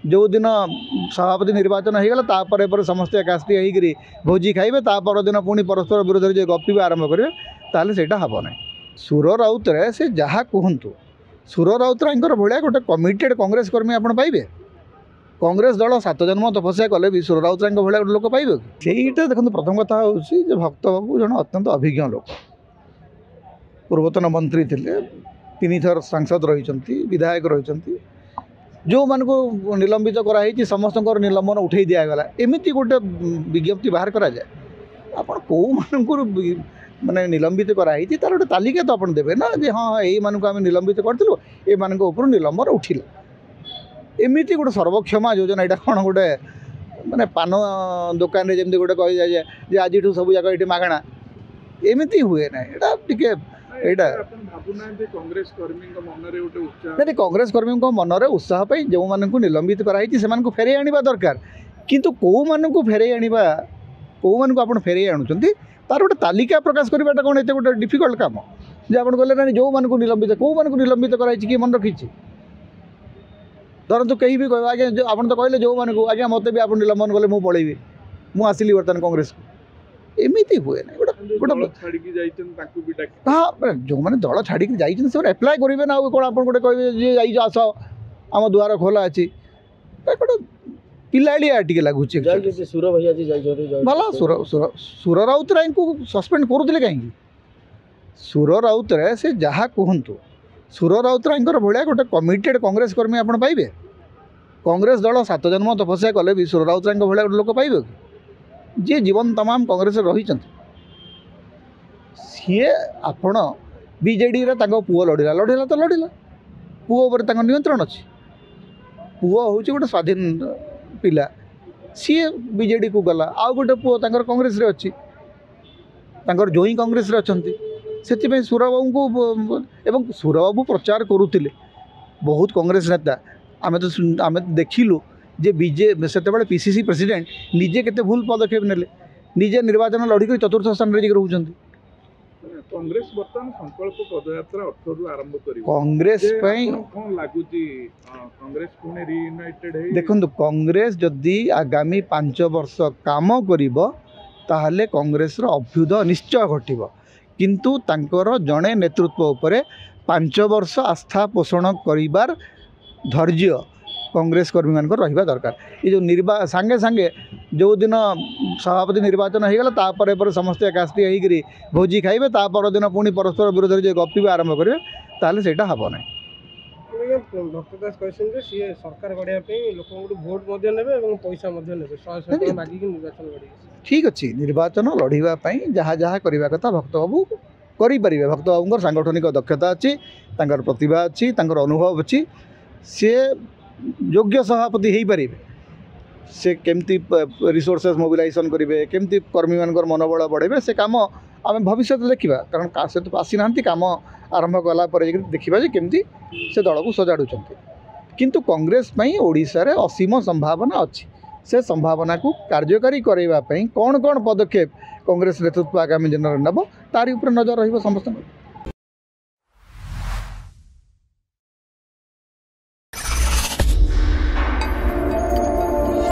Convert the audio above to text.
जो दिन सभापति निर्वाचन हो गला तापर पर समस्त एकाठी होकर भोजी खाइबे तापर दिन पुणी परस्पर विरोध जो गपिबे आरंभ करेंगे ताहले सेटा हब ना। सुर राउत रे से जहाँ कहतु सुर राउतरांकर भाया गोटे कमिटेड कांग्रेस कर्मी आप पाइबे। कांग्रेस दल 7 जन्म तपस्या कले भी सुर राउतरांक भाया गोटे लोक पाइबे कि ସେଇଟା देखो प्रथम कथा हूँ भक्त बाबू जन अत्यंत अभिज्ञ लोक पूर्वतन मंत्री थे 3 थर सांसद रही विधायक रही जो मान को निलंबित कराई समस्त निलंबन उठे दिगला एमती गोटे विज्ञप्ति बाहर करा जाए आप माने निलंबित कराई तार गोटे तालिका तो आप देवे ना जे हाँ यही मानक आम निलंबित करूँ ये निलंबन उठिला एमती गोटे सर्वक्षमा योजना यहाँ कौन गोटे माने पान दुकान रे जमी गोटे कही जाए जे आज सब जाक ये मागणा एमती हुए ना यहाँ टे यहाँ कांग्रेस कर्मी मनरे उत्साह जो मानक निलंबित कराई से फेरे आने दरकार किंतु कौ मानक फेरे आने कौ मानक आप फेरे आणुंट तार गोटे तालिका प्रकाश करवाटा कौन एत गोटे डिफिकल्ट काम जे आप कहले ना जो मानक निलंबित कौ मानक निलंबित कराई किए मन रखी धरतु कहीं भी कह आज्ञा आप तो कहले जो मानक आज्ञा मत भी आप निलंबन कले मुझे पलैबी मुझे आसली बर्तमान कांग्रेस को एमती हुए ना हाँ जो मैंने दल छाड़ी जाइए एप्लाय करेंगे ना कौन आप गोटे कहे आस आम दुआर खोला अच्छी गोटे पिलाड़िया टे लगुच भला सुर राउतराय को सस्पेंड करुले कहीं सुर राउत से जहाँ कहतु सुर राउतरायकर भाया गोटे कमिटेड कांग्रेस कर्मी आप पाइबे। कांग्रेस दल 7 जन्म तपस्या कले भी सुर राउतराय भाया गोटे लोक पाइबे कि जी जीवन तमाम कांग्रेस रही सी आपण बीजेडी रे पुओ लड़िला लड़िला तो लड़िला पुओ पर नियंत्रण अच्छी पुओ हूँ गोटे स्वाधीन पिला सी बीजेडी को गला आउ गोटे पुओ कांग्रेस रे अच्छी जोई कांग्रेस रे अच्छी से सुरबाबू को एवं सुरबाबू प्रचार करुले बहुत कांग्रेस नेता आम देखिलु जे बीजे से पीसीसी प्रेसिडेंट निजे केते भूल पदक्षेप नेले निजे निर्वाचन लड़िक 4th स्थान रे रोचंती कांग्रेस बर्तमान संकल्प पदयात्रा 18 रु आरंभ करी कांग्रेस कोन लागुची कांग्रेस पुणे रियूनाइटेड है देखंतु कांग्रेस जदि आगामी 5 वर्ष काम करिवो ताहले कांग्रेस रो अभ्युदय निश्चय घटिबो किंतु तांकर जड़े नेतृत्व उपरे 5 वर्ष आस्था पोषण करिबार धैर्य कांग्रेस कर्मी मान रहा दरकार ये जो सांगे सांगे जो दिन सभापति निर्वाचन हो गला तापर पर समस्त एकाठी होकर भोजी खाइबे तापर दिन पुणी परस्पर विरोध जो गपिबे आरंभ करेंगे ताहले सेटा हब ना। भक्त दास कहते सी सरकार गढ़ा लोक भोट पैसा निर्वाचन ठीक अच्छे निर्वाचन लड़ाई जहाँ जहाँ करने कथा भक्त बाबू करें भक्त बाबू सांगठनिक दक्षता अच्छी प्रतिभा अच्छी अनुभव अच्छी सी योग्य सभापति हो पारे से केमती रिसोर्सेस मोबिलाइजेशन करेंगे केमती कर्मी मान मनोबल बढ़े से कम आम भविष्य देखा कारण से तो आसी ना कम आरंभ कलापर देखा केमती से दल को सजाड़ुंट किंतु कांग्रेस ओडिशा रे असीम संभावना अच्छी से संभावना को कार्यकारी करने कौन कौन पदक्षेप कांग्रेस नेतृत्व आगामी दिन में नब तारी नजर रही समस्त।